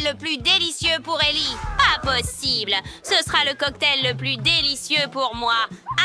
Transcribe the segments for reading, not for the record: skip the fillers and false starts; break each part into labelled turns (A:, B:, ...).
A: cocktail le plus délicieux pour Ellie. Pas possible. Ce sera le cocktail le plus délicieux pour moi.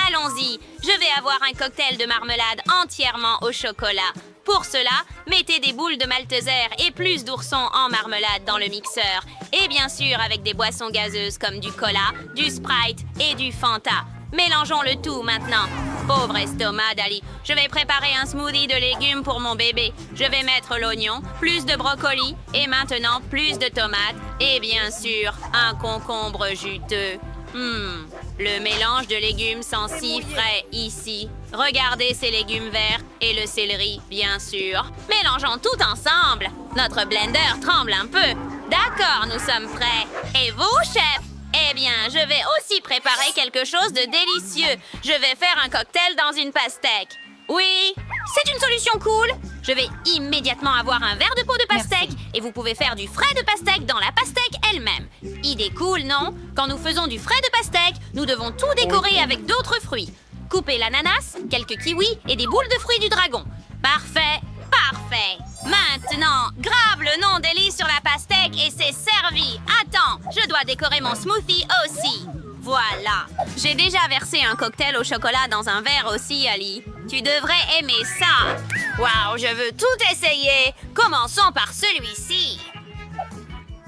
A: Allons-y. Je vais avoir un cocktail de marmelade entièrement au chocolat. Pour cela, mettez des boules de Malteser et plus d'oursons en marmelade dans le mixeur. Et bien sûr avec des boissons gazeuses comme du cola, du Sprite et du Fanta. Mélangeons le tout maintenant. Pauvre estomac d'Ali. Je vais préparer un smoothie de légumes pour mon bébé. Je vais mettre l'oignon, plus de brocoli et maintenant plus de tomates. Et bien sûr, un concombre juteux. Le mélange de légumes sent si frais ici. Regardez ces légumes verts et le céleri, bien sûr. Mélangeons tout ensemble. Notre blender tremble un peu. D'accord, nous sommes prêts. Et vous, chef? Eh bien, je vais aussi préparer quelque chose de délicieux. Je vais faire un cocktail dans une pastèque. Oui, c'est une solution cool. Je vais immédiatement avoir un verre de peau de pastèque et vous pouvez faire du frais de pastèque dans la pastèque elle-même. Idée cool, non? Quand nous faisons du frais de pastèque, nous devons tout décorer avec d'autres fruits. Coupez l'ananas, quelques kiwis et des boules de fruits du dragon. Parfait, parfait. Maintenant, grave le nom d'Ellie sur la pastèque et c'est servi. Attends, je dois décorer mon smoothie aussi. Voilà. J'ai déjà versé un cocktail au chocolat dans un verre aussi, Ali. Tu devrais aimer ça. Waouh, je veux tout essayer. Commençons par celui-ci.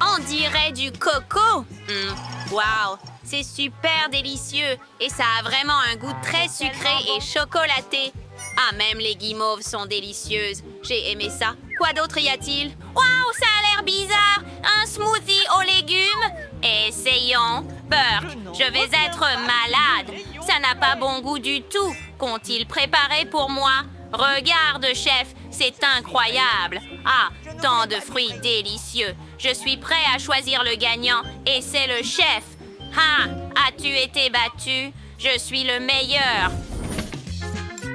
A: On dirait du coco. Waouh, c'est super délicieux et ça a vraiment un goût très sucré et chocolaté. Ah, même les guimauves sont délicieuses. J'ai aimé ça. Quoi d'autre y a-t-il? Waouh, ça a l'air bizarre. Un smoothie aux légumes? Essayons. Burke, je vais être malade. Ça n'a pas bon goût du tout. Qu'ont-ils préparé pour moi? Regarde, chef, c'est incroyable. Ah, tant de fruits délicieux. Je suis prêt à choisir le gagnant et c'est le chef. Ah, as-tu été battu? Je suis le meilleur.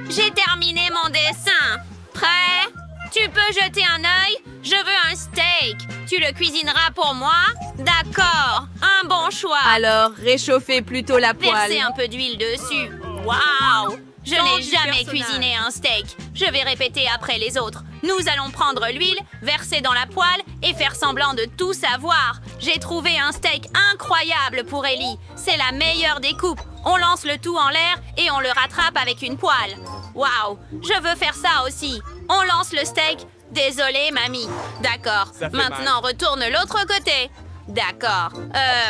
A: J'ai terminé mon dessin. Prêt? Tu peux jeter un œil? Je veux un steak. Tu le cuisineras pour moi? D'accord. Un bon choix.
B: Alors, réchauffez plutôt la poêle.
A: Versez un peu d'huile dessus. Waouh! Je n'ai jamais cuisiné un steak. Je vais répéter après les autres. Nous allons prendre l'huile, verser dans la poêle et faire semblant de tout savoir. J'ai trouvé un steak incroyable pour Ellie. C'est la meilleure des coupes. On lance le tout en l'air et on le rattrape avec une poêle. Waouh! Je veux faire ça aussi. On lance le steak. Désolée, mamie. D'accord. Maintenant, retourne l'autre côté. D'accord.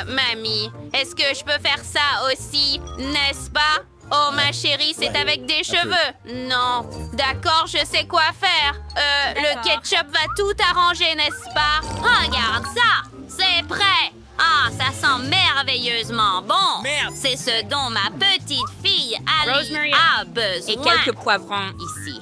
A: Mamie, est-ce que je peux faire ça aussi, n'est-ce pas? Oh, ma chérie, c'est avec des cheveux. Non. D'accord, je sais quoi faire. Le ketchup va tout arranger, n'est-ce pas? Regarde ça. C'est prêt. Ah, ça sent merveilleusement bon. C'est ce dont ma petite fille Ali a besoin.
B: Et quelques poivrons ici.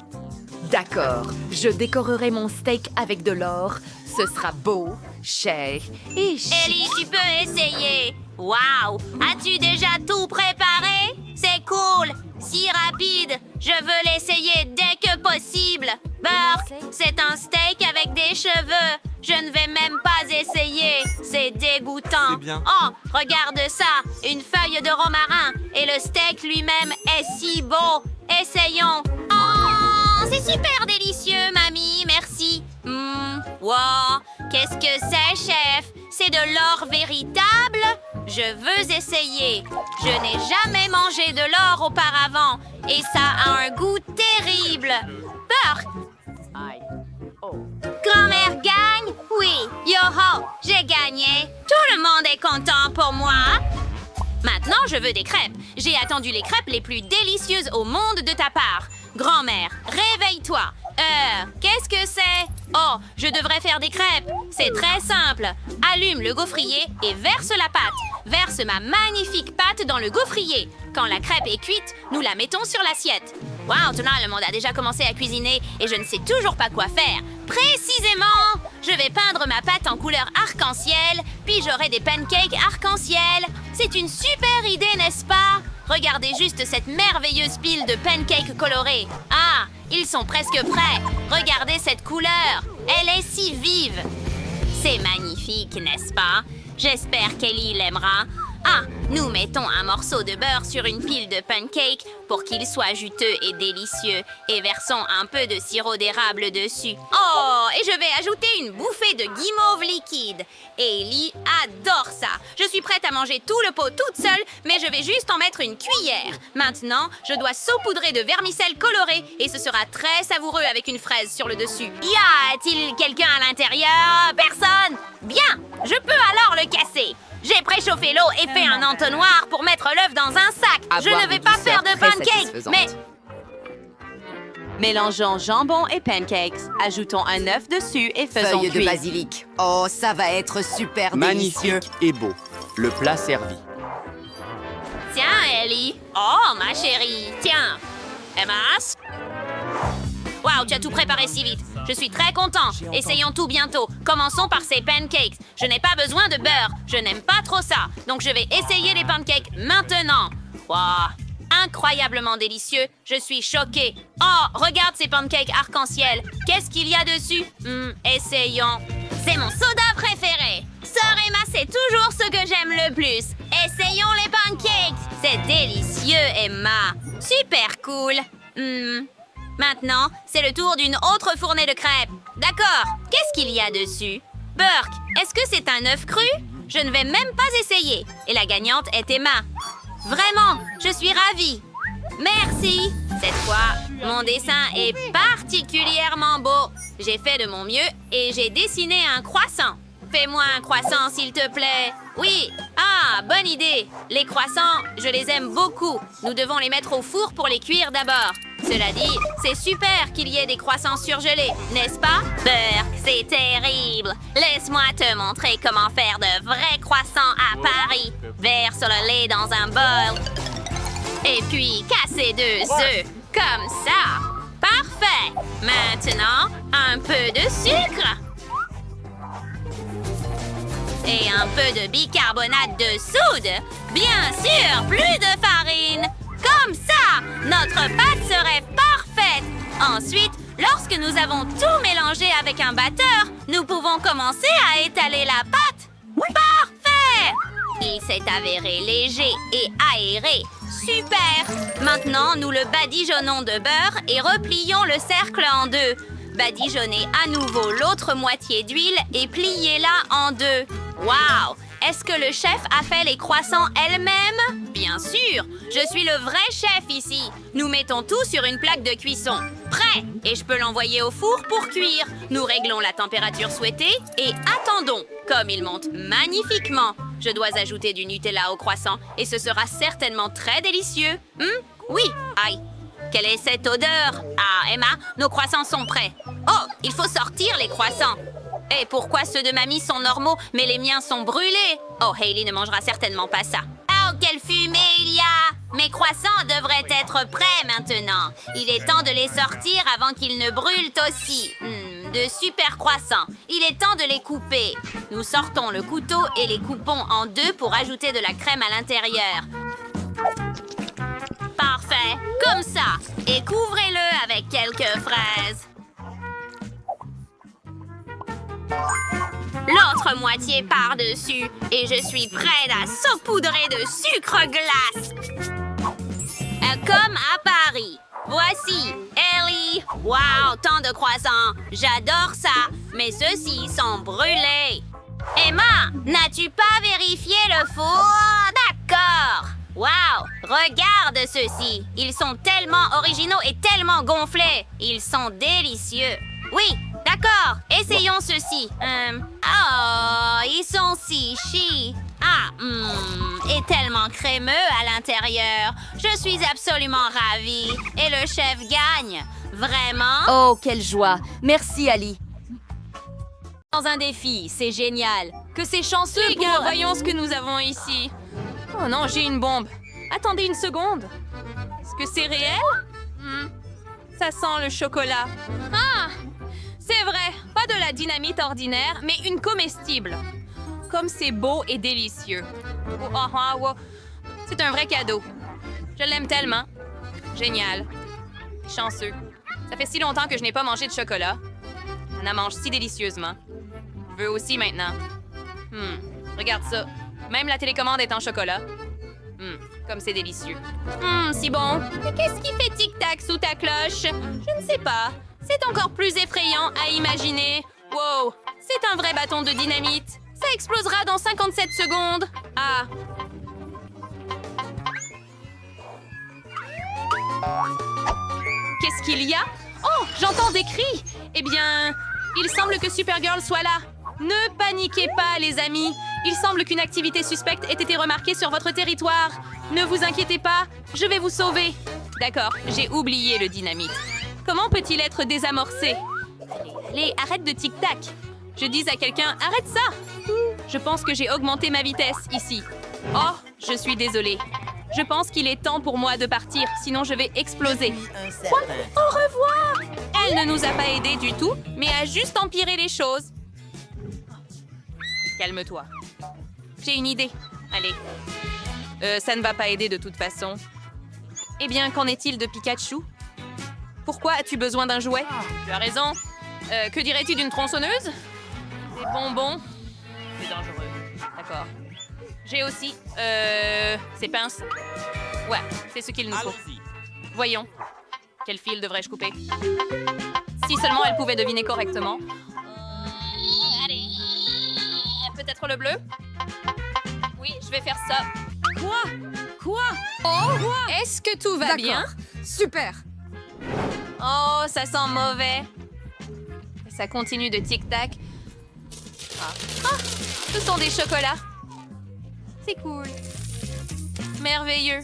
B: D'accord, je décorerai mon steak avec de l'or. Ce sera beau, cher et chic.
A: Ellie, tu peux essayer. Waouh! As-tu déjà tout préparé? C'est cool! Si rapide! Je veux l'essayer dès que possible! Burke, c'est un steak avec des cheveux! Je ne vais même pas essayer! C'est dégoûtant!
C: C'est bien.
A: Oh, regarde ça! Une feuille de romarin! Et le steak lui-même est si beau! Essayons! Oh, c'est super délicieux, mamie! Merci! Wow! Qu'est-ce que c'est, chef? C'est de l'or véritable? Je veux essayer. Je n'ai jamais mangé de l'or auparavant et ça a un goût terrible. Burke! Grand-mère gagne? Oui. Yo-ho! J'ai gagné. Tout le monde est content pour moi. Maintenant, je veux des crêpes. J'ai attendu les crêpes les plus délicieuses au monde de ta part. Grand-mère, réveille-toi. Qu'est-ce que c'est? Oh, je devrais faire des crêpes. C'est très simple. Allume le gaufrier et verse la pâte. Verse ma magnifique pâte dans le gaufrier. Quand la crêpe est cuite, nous la mettons sur l'assiette. Waouh, maintenant le monde a déjà commencé à cuisiner et je ne sais toujours pas quoi faire. Précisément! Je vais peindre ma pâte en couleur arc-en-ciel, puis j'aurai des pancakes arc-en-ciel. C'est une super idée, n'est-ce pas? Regardez juste cette merveilleuse pile de pancakes colorés. Ah, ils sont presque prêts. Regardez cette couleur. Elle est si vive. C'est magnifique, n'est-ce pas? J'espère qu'Ellie l'aimera. Ah, nous mettons un morceau de beurre sur une pile de pancakes pour qu'il soit juteux et délicieux et versons un peu de sirop d'érable dessus. Oh, et je vais ajouter une bouffée de guimauve liquide. Ellie adore ça. Je suis prête à manger tout le pot toute seule, mais je vais juste en mettre une cuillère. Maintenant, je dois saupoudrer de vermicelle colorée et ce sera très savoureux avec une fraise sur le dessus. Y a-t-il quelqu'un à l'intérieur? Personne? Bien, je peux alors le casser. J'ai préchauffé l'eau et fait un entonnoir pour mettre l'œuf dans un sac. Je ne vais pas faire de pancakes, mais...
C: Mélangeons jambon et pancakes, ajoutons un œuf dessus et faisons
D: Feuilles de
C: cuire.
D: basilic. Oh, ça va être super délicieux.
E: Magnifique et beau. Le plat servi.
A: Tiens, Ellie. Oh, ma chérie. Tiens. Emma. Waouh, tu as tout préparé si vite. Je suis très content. Essayons tout bientôt. Commençons par ces pancakes. Je n'ai pas besoin de beurre. Je n'aime pas trop ça. Donc je vais essayer les pancakes maintenant. Waouh, incroyablement délicieux. Je suis choquée. Oh, regarde ces pancakes arc-en-ciel. Qu'est-ce qu'il y a dessus? Essayons. C'est mon soda préféré. Sœur Emma, c'est toujours ce que j'aime le plus. Essayons les pancakes. C'est délicieux, Emma. Super cool. Maintenant, c'est le tour d'une autre fournée de crêpes. D'accord, qu'est-ce qu'il y a dessus? Burke, est-ce que c'est un œuf cru? Je ne vais même pas essayer. Et la gagnante est Emma. Vraiment, je suis ravie. Merci. Cette fois, mon dessin est particulièrement beau. J'ai fait de mon mieux et j'ai dessiné un croissant. Fais-moi un croissant, s'il te plaît. Oui. Ah, bonne idée. Les croissants, je les aime beaucoup. Nous devons les mettre au four pour les cuire d'abord. Cela dit, c'est super qu'il y ait des croissants surgelés, n'est-ce pas? Burke, c'est terrible. Laisse-moi te montrer comment faire de vrais croissants à Paris. Verse le lait dans un bol. Et puis, casser 2 œufs. Comme ça. Parfait. Maintenant, un peu de sucre. Et un peu de bicarbonate de soude. Bien sûr, plus de farine. Comme ça, notre pâte serait parfaite. Ensuite, lorsque nous avons tout mélangé avec un batteur, nous pouvons commencer à étaler la pâte. Parfait! Il s'est avéré léger et aéré. Super! Maintenant, nous le badigeonnons de beurre et replions le cercle en 2. Badigeonnez à nouveau l'autre moitié d'huile et pliez-la en 2. Waouh! Est-ce que le chef a fait les croissants elle-même? Bien sûr! Je suis le vrai chef ici. Nous mettons tout sur une plaque de cuisson. Prêt! Et je peux l'envoyer au four pour cuire. Nous réglons la température souhaitée et attendons. Comme il monte magnifiquement, je dois ajouter du Nutella au croissant et ce sera certainement très délicieux. Oui! Aïe! Quelle est cette odeur? Ah, Emma, nos croissants sont prêts. Oh, il faut sortir les croissants. Et pourquoi ceux de mamie sont normaux, mais les miens sont brûlés? Oh, Hailey ne mangera certainement pas ça. Oh, quelle fumée il y a! Mes croissants devraient être prêts maintenant. Il est temps de les sortir avant qu'ils ne brûlent aussi. De super croissants. Il est temps de les couper. Nous sortons le couteau et les coupons en 2 pour ajouter de la crème à l'intérieur. Parfait, comme ça. Et couvrez-le avec quelques fraises. L'autre moitié par-dessus et je suis prête à saupoudrer de sucre glace. Comme à Paris. Voici, Ellie. Wow, tant de croissants. J'adore ça, mais ceux-ci sont brûlés. Emma, n'as-tu pas vérifié le four? D'accord. Wow, regarde ceux-ci. Ils sont tellement originaux et tellement gonflés. Ils sont délicieux. Oui, d'accord. Essayons ceux-ci. Oh, ils sont si chi. Et tellement crémeux à l'intérieur. Je suis absolument ravie. Et le chef gagne. Vraiment?
B: Oh, quelle joie! Merci, Ali.
C: Dans un défi, c'est génial. Que c'est chanceux
F: Les gars, voyons ce que nous avons ici. Oh non, j'ai une bombe. Attendez une seconde. Est-ce que c'est réel? Ça sent le chocolat. Ah! C'est vrai, pas de la dynamite ordinaire, mais une comestible. Comme c'est beau et délicieux. C'est un vrai cadeau. Je l'aime tellement. Génial. Chanceux. Ça fait si longtemps que je n'ai pas mangé de chocolat. On en mange si délicieusement. Je veux aussi maintenant. Regarde ça. Même la télécommande est en chocolat. Comme c'est délicieux. Si bon. Mais qu'est-ce qui fait tic-tac sous ta cloche? Je ne sais pas. C'est encore plus effrayant à imaginer. Wow, c'est un vrai bâton de dynamite. Ça explosera dans 57 secondes. Ah. Qu'est-ce qu'il y a? Oh, j'entends des cris. Eh bien, il semble que Supergirl soit là. Ne paniquez pas, les amis. Il semble qu'une activité suspecte ait été remarquée sur votre territoire. Ne vous inquiétez pas, je vais vous sauver. D'accord, j'ai oublié le dynamite. Comment peut-il être désamorcé? Allez, arrête de tic-tac. Je dis à quelqu'un, arrête ça. Je pense que j'ai augmenté ma vitesse ici. Oh, je suis désolée. Je pense qu'il est temps pour moi de partir, sinon je vais exploser. Quoi? Au revoir! Elle ne nous a pas aidés du tout, mais a juste empiré les choses. Calme-toi. J'ai une idée. Allez. Ça ne va pas aider de toute façon. Eh bien, qu'en est-il de Pikachu? Pourquoi as-tu besoin d'un jouet? Tu as raison. Que dirais-tu d'une tronçonneuse? Des bonbons? C'est dangereux. D'accord. J'ai aussi... ces pinces. Ouais, c'est ce qu'il nous faut. Voyons. Quel fil devrais-je couper? Si seulement elle pouvait deviner correctement. Allez. Peut-être le bleu? Oui, je vais faire ça. Quoi? Oh, est-ce que tout va bien?
B: Super!
F: Oh, ça sent mauvais. Ça continue de tic-tac. Ah, ce sont des chocolats. C'est cool. Merveilleux.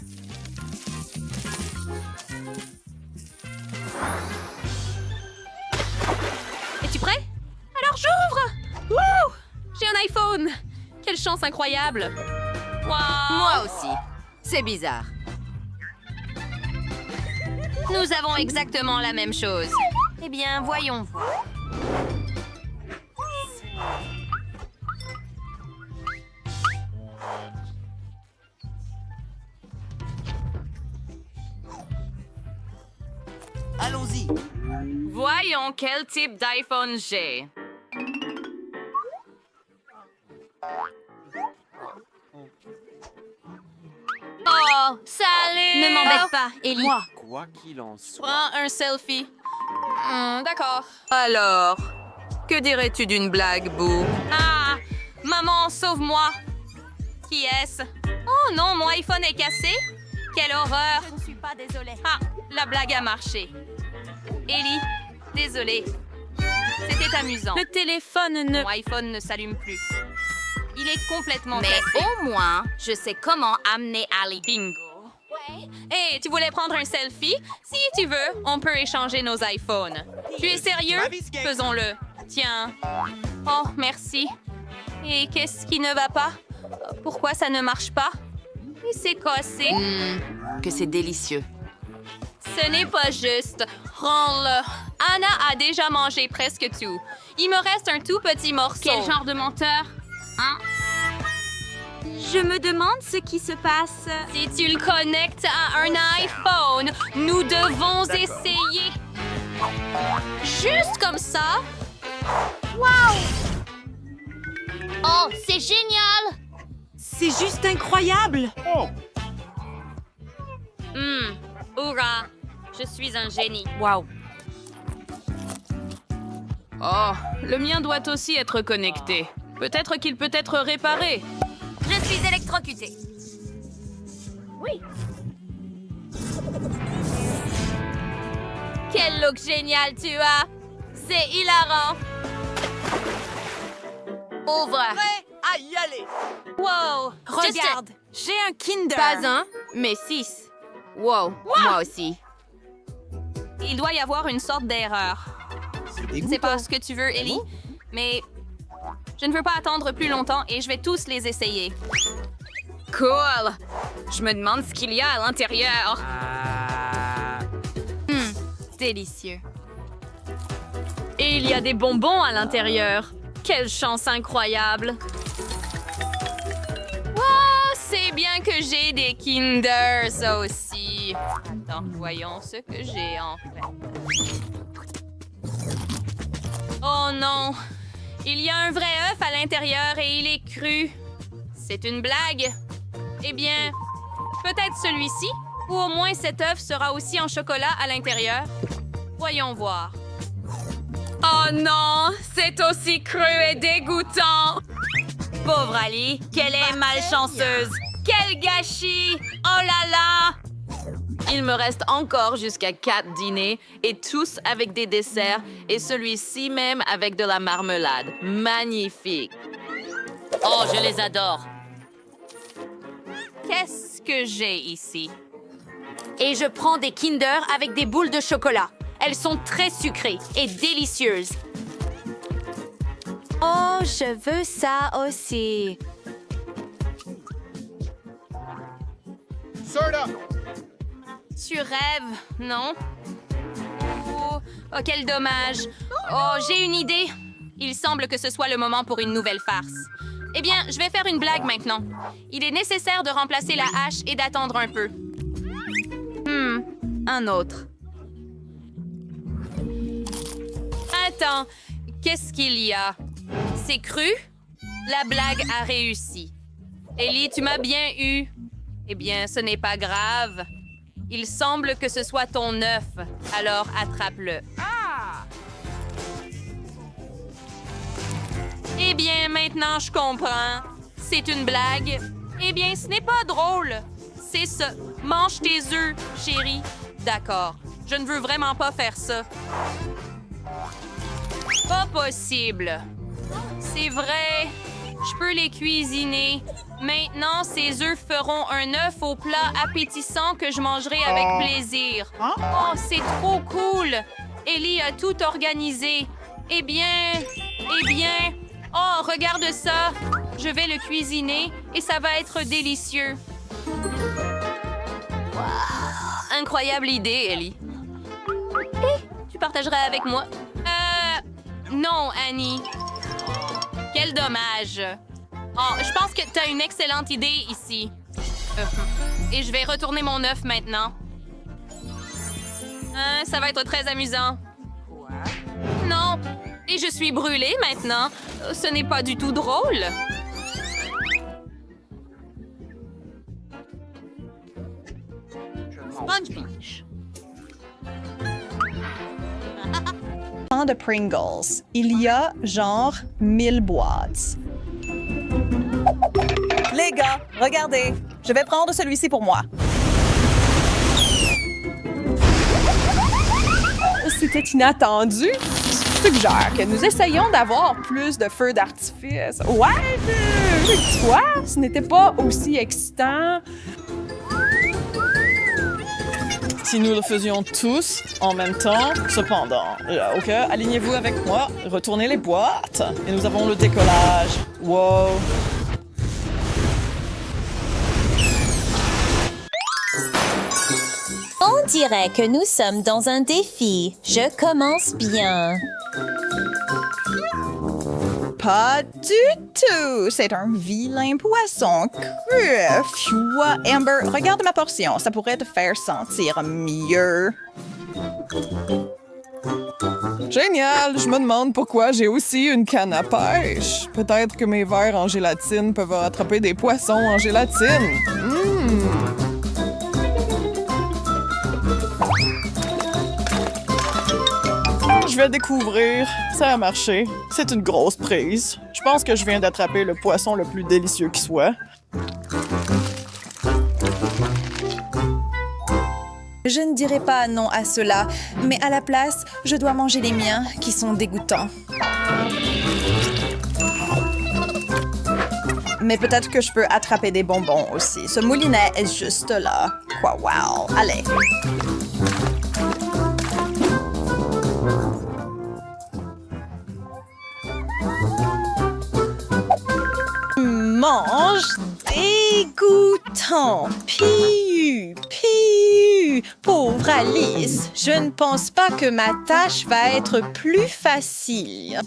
F: Es-tu prêt? Alors j'ouvre! Wouh! J'ai un iPhone! Quelle chance incroyable! Wow!
D: Moi aussi. C'est bizarre.
F: Nous avons exactement la même chose. Eh bien, voyons voir.
D: Allons-y.
F: Voyons quel type d'iPhone j'ai. Oh, salut!
C: Ne m'embête pas, Ellie.
E: Quoi qu'il en soit.
F: Prends un selfie. D'accord. Alors, que dirais-tu d'une blague, Boo? Ah! Maman, sauve-moi! Qui est-ce? Oh non, mon iPhone est cassé? Quelle horreur! Je ne suis pas désolée. Ah, la blague a marché. Ellie, désolée. C'était amusant.
C: Le téléphone ne...
F: Mon iPhone ne s'allume plus. Il est complètement
A: Mais
F: cassé.
A: au moins, je sais comment amener Ali.
F: Bingo. Hey, tu voulais prendre un selfie? Si tu veux, on peut échanger nos iPhones. Tu es sérieux? Faisons-le. Tiens. Oh, merci. Et qu'est-ce qui ne va pas? Pourquoi ça ne marche pas? Et c'est cassé.
D: Que c'est délicieux.
F: Ce n'est pas juste. Rends-le. Anna a déjà mangé presque tout. Il me reste un tout petit morceau.
A: Quel genre de menteur? Hein? Je me demande ce qui se passe.
F: Si tu le connectes à un iPhone, nous devons essayer. Juste comme ça.
A: Oh, c'est génial!
B: C'est juste incroyable!
A: Hurrah! Je suis un génie.
B: Wow!
F: Oh, le mien doit aussi être connecté. Peut-être qu'il peut être réparé.
A: Je suis électrocutée. Oui. Quel look génial tu as! C'est hilarant! Ouvre!
D: À y aller.
F: Wow!
B: Regarde! J'ai un Kinder!
D: Pas un, mais 6. Wow, moi aussi.
F: Il doit y avoir une sorte d'erreur. Je ne sais pas ce que tu veux, Ellie, mais je ne veux pas attendre plus longtemps et je vais tous les essayer.
C: Cool! Je me demande ce qu'il y a à l'intérieur.
D: Délicieux.
C: Et il y a des bonbons à l'intérieur. Quelle chance incroyable!
F: Oh, c'est bien que j'ai des Kinder, ça aussi. Attends, voyons ce que j'ai en fait. Oh non! Il y a un vrai œuf à l'intérieur et il est cru. C'est une blague. Eh bien, peut-être celui-ci, ou au moins cet œuf sera aussi en chocolat à l'intérieur. Voyons voir.
C: Oh non, c'est aussi cru et dégoûtant.
A: Pauvre Ali, qu'elle est malchanceuse. Quel gâchis! Oh là là!
B: Il me reste encore jusqu'à 4 dîners et tous avec des desserts et celui-ci même avec de la marmelade. Magnifique!
A: Oh, je les adore.
F: Qu'est-ce que j'ai ici?
A: Et je prends des Kinder avec des boules de chocolat. Elles sont très sucrées et délicieuses.
G: Oh, je veux ça aussi.
F: Tu rêves, non? Oh, quel dommage. Oh, j'ai une idée. Il semble que ce soit le moment pour une nouvelle farce. Eh bien, je vais faire une blague maintenant. Il est nécessaire de remplacer la hache et d'attendre un peu.
B: Un autre.
F: Attends, qu'est-ce qu'il y a? C'est cru? La blague a réussi. Ellie, tu m'as bien eu. Eh bien, ce n'est pas grave. Il semble que ce soit ton œuf, alors attrape-le. Eh bien, maintenant, je comprends. C'est une blague. Eh bien, ce n'est pas drôle. C'est ça. Mange tes œufs, chérie. D'accord. Je ne veux vraiment pas faire ça. Pas possible. C'est vrai. Je peux les cuisiner. Maintenant, ces œufs feront un œuf au plat appétissant que je mangerai avec plaisir. Oh, c'est trop cool. Ellie a tout organisé. Eh bien... Oh, regarde ça. Je vais le cuisiner et ça va être délicieux. Wow. Incroyable idée, Ellie. Tu partagerais avec moi? Non, Annie. Quel dommage. Oh, je pense que tu as une excellente idée ici. Et je vais retourner mon œuf maintenant. Ça va être très amusant. Non, et je suis brûlée maintenant. Ce n'est pas du tout drôle.
A: Sponge.
H: De Pringles. Il y a genre 1000 boîtes. Les gars, regardez. Je vais prendre celui-ci pour moi. C'était inattendu. Je suggère que nous essayions d'avoir plus de feux d'artifice. Ouais, tu vois, ce n'était pas aussi excitant. Si nous le faisions tous en même temps, cependant. OK, alignez-vous avec moi, retournez les boîtes et nous avons le décollage. Wow!
G: On dirait que nous sommes dans un défi. Je commence bien.
H: Pas du tout! C'est un vilain poisson cru! Fioua, Amber, regarde ma portion. Ça pourrait te faire sentir mieux. Génial! Je me demande pourquoi j'ai aussi une canne à pêche. Peut-être que mes verres en gélatine peuvent attraper des poissons en gélatine. Je vais découvrir. Ça a marché. C'est une grosse prise. Je pense que je viens d'attraper le poisson le plus délicieux qui soit. Je ne dirai pas non à cela, mais à la place, je dois manger les miens, qui sont dégoûtants. Mais peut-être que je peux attraper des bonbons aussi. Ce moulinet est juste là. Quoi, wow. Allez. Mange dégoûtant. Piu, piu. Pauvre Alice, je ne pense pas que ma tâche va être plus facile.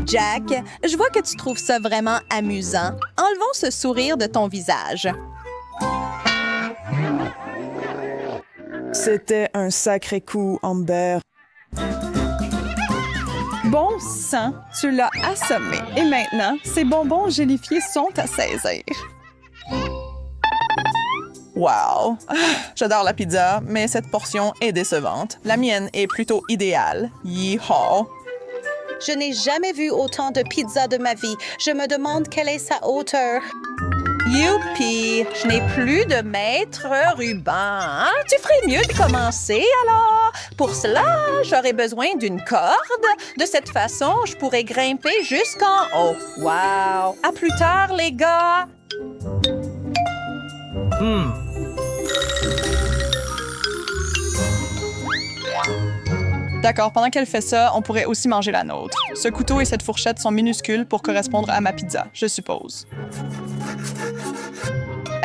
H: Jack, je vois que tu trouves ça vraiment amusant. Enlevons ce sourire de ton visage. C'était un sacré coup, Amber. Bon sang, tu l'as assommé. Et maintenant, ces bonbons gélifiés sont à saisir. Wow! J'adore la pizza, mais cette portion est décevante. La mienne est plutôt idéale. Yeehaw!
I: Je n'ai jamais vu autant de pizza de ma vie. Je me demande quelle est sa hauteur.
H: Youpi! Je n'ai plus de maître ruban. Hein? Tu ferais mieux de commencer, alors. Pour cela, j'aurais besoin d'une corde. De cette façon, je pourrais grimper jusqu'en haut. Wow! À plus tard, les gars! D'accord, pendant qu'elle fait ça, on pourrait aussi manger la nôtre. Ce couteau et cette fourchette sont minuscules pour correspondre à ma pizza, je suppose.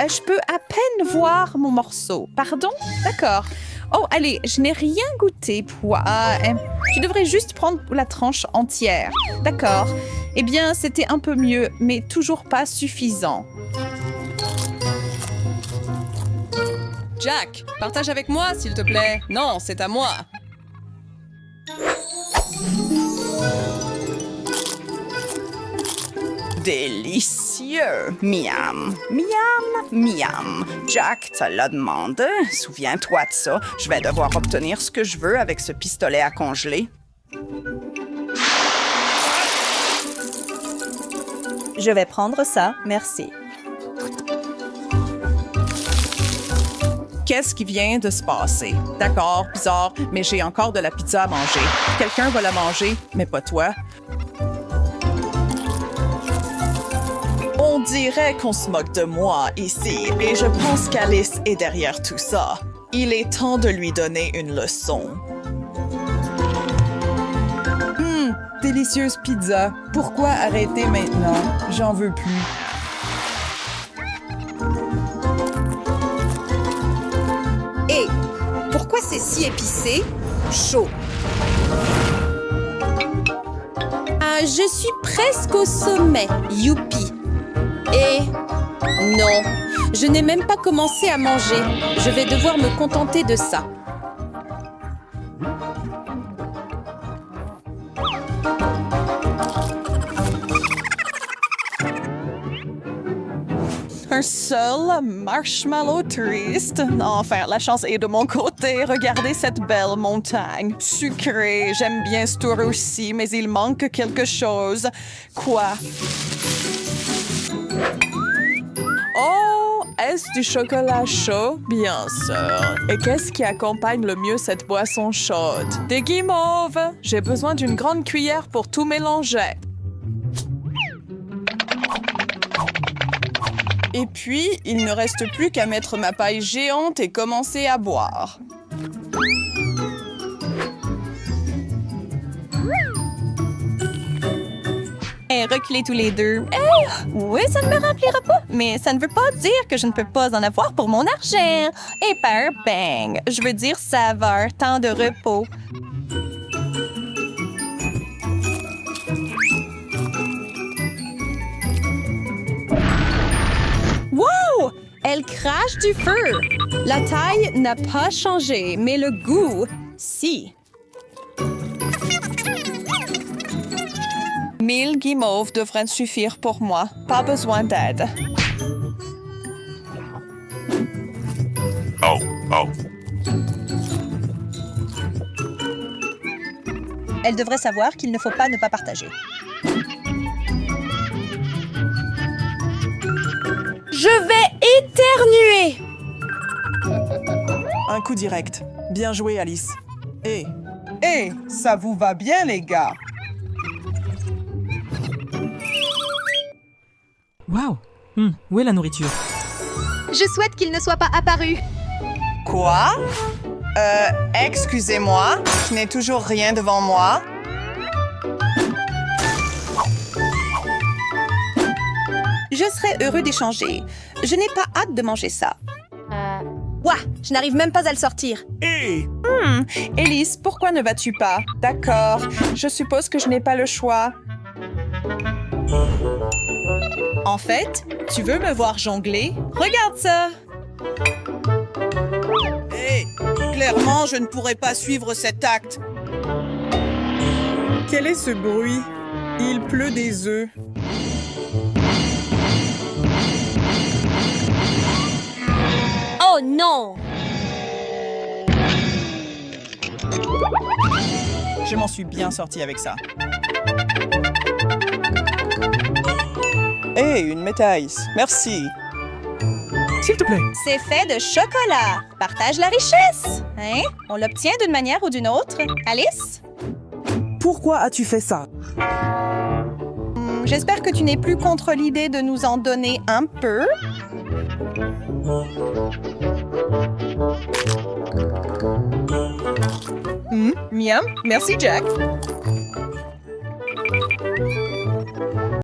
H: Je peux à peine voir mon morceau. Pardon? D'accord. Oh, allez, je n'ai rien goûté. Tu devrais juste prendre la tranche entière. D'accord. Eh bien, c'était un peu mieux, mais toujours pas suffisant.
J: Jack, partage avec moi, s'il te plaît. Non, c'est à moi.
K: Délicieux! Miam, miam, miam. Jack te l'a demandé. Souviens-toi de ça. Je vais devoir obtenir ce que je veux avec ce pistolet à congeler.
I: Je vais prendre ça, merci.
H: Qu'est-ce qui vient de se passer? D'accord, bizarre, mais j'ai encore de la pizza à manger. Quelqu'un va la manger, mais pas toi. On dirait qu'on se moque de moi ici, et je pense qu'Alice est derrière tout ça. Il est temps de lui donner une leçon. Délicieuse pizza. Pourquoi arrêter maintenant? J'en veux plus.
I: Hé, pourquoi c'est si épicé? Chaud. Je suis presque au sommet. Youpi. Et non, je n'ai même pas commencé à manger. Je vais devoir me contenter de ça.
H: Un seul marshmallow triste. Enfin, la chance est de mon côté. Regardez cette belle montagne. Sucrée, j'aime bien ce tour aussi, mais il manque quelque chose. Quoi? Oh, est-ce du chocolat chaud? Bien sûr. Et qu'est-ce qui accompagne le mieux cette boisson chaude? Des guimauves. J'ai besoin d'une grande cuillère pour tout mélanger. Et puis, il ne reste plus qu'à mettre ma paille géante et commencer à boire. Reculez tous les deux. Oui, ça ne me remplira pas, mais ça ne veut pas dire que je ne peux pas en avoir pour mon argent. Et par bang, je veux dire saveur, temps de repos. Wow! Elle crache du feu. La taille n'a pas changé, mais le goût, si. 1000 guimauves devraient suffire pour moi. Pas besoin d'aide.
L: Oh, oh.
I: Elle devrait savoir qu'il ne faut pas ne pas partager. Je vais éternuer!
M: Un coup direct. Bien joué, Alice.
N: Ça vous va bien, les gars?
M: Wow! Où est la nourriture?
O: Je souhaite qu'il ne soit pas apparu.
N: Quoi? Excusez-moi, je n'ai toujours rien devant moi.
I: Je serais heureux d'échanger. Je n'ai pas hâte de manger ça. Ouah, je n'arrive même pas à le sortir.
H: Élise, pourquoi ne vas-tu pas? D'accord, je suppose que je n'ai pas le choix. En fait, tu veux me voir jongler? Regarde ça!
N: Clairement, je ne pourrais pas suivre cet acte. Quel est ce bruit? Il pleut des œufs.
A: Oh non!
N: Je m'en suis bien sortie avec ça. Hé, une médaille. Merci.
M: S'il te plaît.
H: C'est fait de chocolat. Partage la richesse. Hein? On l'obtient d'une manière ou d'une autre. Alice?
M: Pourquoi as-tu fait ça?
H: J'espère que tu n'es plus contre l'idée de nous en donner un peu. Miam. Merci, Jack.